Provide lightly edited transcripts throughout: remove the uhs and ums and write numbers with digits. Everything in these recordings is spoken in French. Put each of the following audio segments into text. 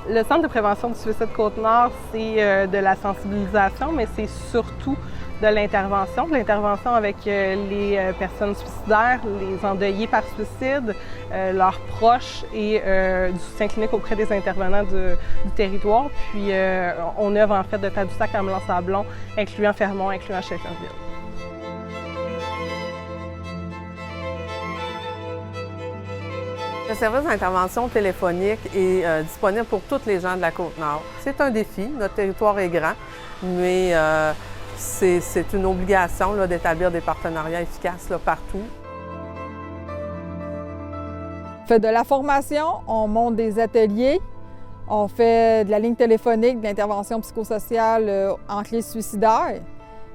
Le Centre de prévention du suicide Côte-Nord, c'est de la sensibilisation, mais c'est surtout de l'intervention. De l'intervention avec les personnes suicidaires, les endeuillés par suicide, leurs proches et du soutien clinique auprès des intervenants du territoire. Puis on œuvre en fait de Tadoussac à Mont-Sablon, incluant Fermont, incluant Shefferville. Le service d'intervention téléphonique est disponible pour tous les gens de la Côte-Nord. C'est un défi, notre territoire est grand, mais c'est une obligation d'établir des partenariats efficaces partout. On fait de la formation, on monte des ateliers, on fait de la ligne téléphonique, de l'intervention psychosociale entre les suicidaires.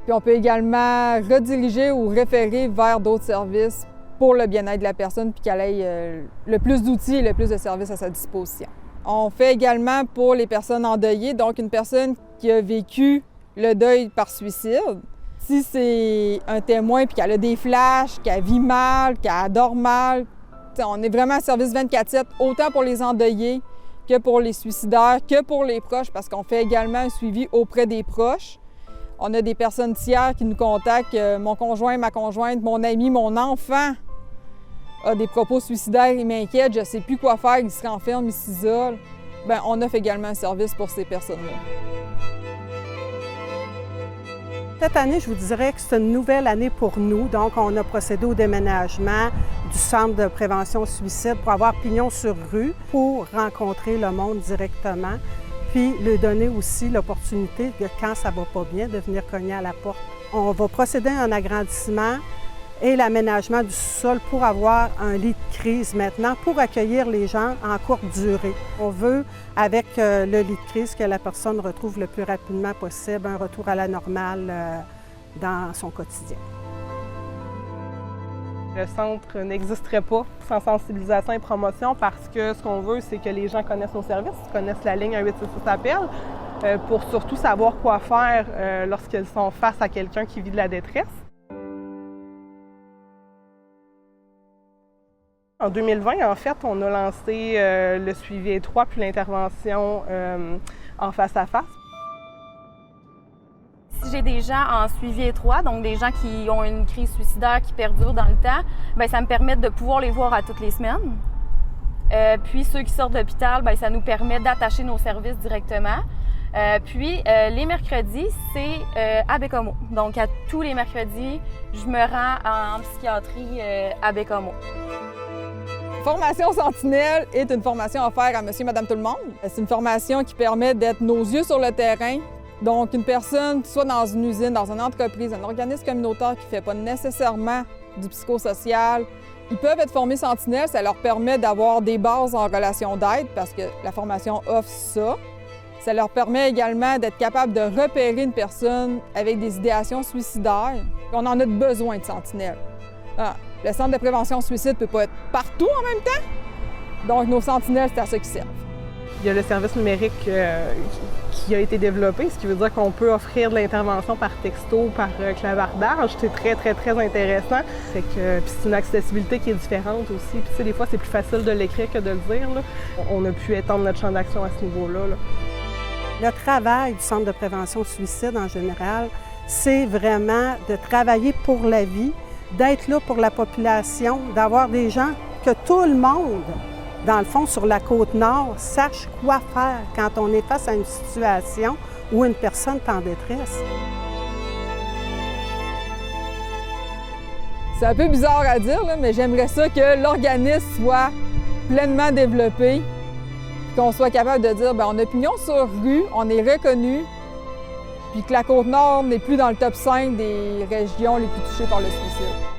Puis on peut également rediriger ou référer vers d'autres services pour le bien-être de la personne, puis qu'elle ait le plus d'outils et le plus de services à sa disposition. On fait également pour les personnes endeuillées, donc une personne qui a vécu le deuil par suicide. Si c'est un témoin puis qu'elle a des flashs, qu'elle vit mal, qu'elle dort mal, on est vraiment à service 24/7, autant pour les endeuillés que pour les suicidaires, que pour les proches, parce qu'on fait également un suivi auprès des proches. On a des personnes tiers qui nous contactent, mon conjoint, ma conjointe, mon ami, mon enfant a des propos suicidaires, il m'inquiète, je ne sais plus quoi faire, il se renferme, il s'isole. Bien, on offre également un service pour ces personnes-là. Cette année, je vous dirais que c'est une nouvelle année pour nous. Donc, on a procédé au déménagement du Centre de prévention suicide pour avoir pignon sur rue, pour rencontrer le monde directement, puis lui donner aussi l'opportunité de, quand ça ne va pas bien, de venir cogner à la porte. On va procéder à un agrandissement et l'aménagement du sol pour avoir un lit de crise maintenant, pour accueillir les gens en courte durée. On veut, avec le lit de crise, que la personne retrouve le plus rapidement possible un retour à la normale dans son quotidien. Le centre n'existerait pas sans sensibilisation et promotion parce que ce qu'on veut, c'est que les gens connaissent nos services, connaissent la ligne 1866 appel pour surtout savoir quoi faire lorsqu'ils sont face à quelqu'un qui vit de la détresse. En 2020, en fait, on a lancé le suivi étroit puis l'intervention en face-à-face. Si j'ai des gens en suivi étroit, donc des gens qui ont une crise suicidaire qui perdure dans le temps, bien, ça me permet de pouvoir les voir à toutes les semaines. Puis ceux qui sortent de l'hôpital, bien, ça nous permet d'attacher nos services directement. Puis les mercredis, c'est à Bécomo. Donc à tous les mercredis, je me rends en psychiatrie à Bécomo. Formation Sentinelle est une formation offerte à monsieur et madame tout le monde. C'est une formation qui permet d'être nos yeux sur le terrain. Donc, une personne, soit dans une usine, dans une entreprise, un organisme communautaire qui ne fait pas nécessairement du psychosocial, ils peuvent être formés Sentinelle. Ça leur permet d'avoir des bases en relation d'aide parce que la formation offre ça. Ça leur permet également d'être capable de repérer une personne avec des idéations suicidaires. On en a besoin de Sentinelle. Le Centre de prévention suicide ne peut pas être partout en même temps. Donc, nos sentinelles, c'est à ça qu'ils servent. Il y a le service numérique qui a été développé, ce qui veut dire qu'on peut offrir de l'intervention par texto, par clavardage. C'est très intéressant. Puis c'est une accessibilité qui est différente aussi. Puis des fois, c'est plus facile de l'écrire que de le dire. Là. On a pu étendre notre champ d'action à ce niveau-là. Le travail du Centre de prévention suicide en général, c'est vraiment de travailler pour la vie, d'être là pour la population, d'avoir des gens que tout le monde, dans le fond, sur la Côte-Nord, sache quoi faire quand on est face à une situation où une personne est en détresse. C'est un peu bizarre à dire, là, mais j'aimerais ça que l'organisme soit pleinement développé, qu'on soit capable de dire, bien, on a pignon sur rue, on est reconnu, puis que la Côte-Nord n'est plus dans le top 5 des régions les plus touchées par le suicide.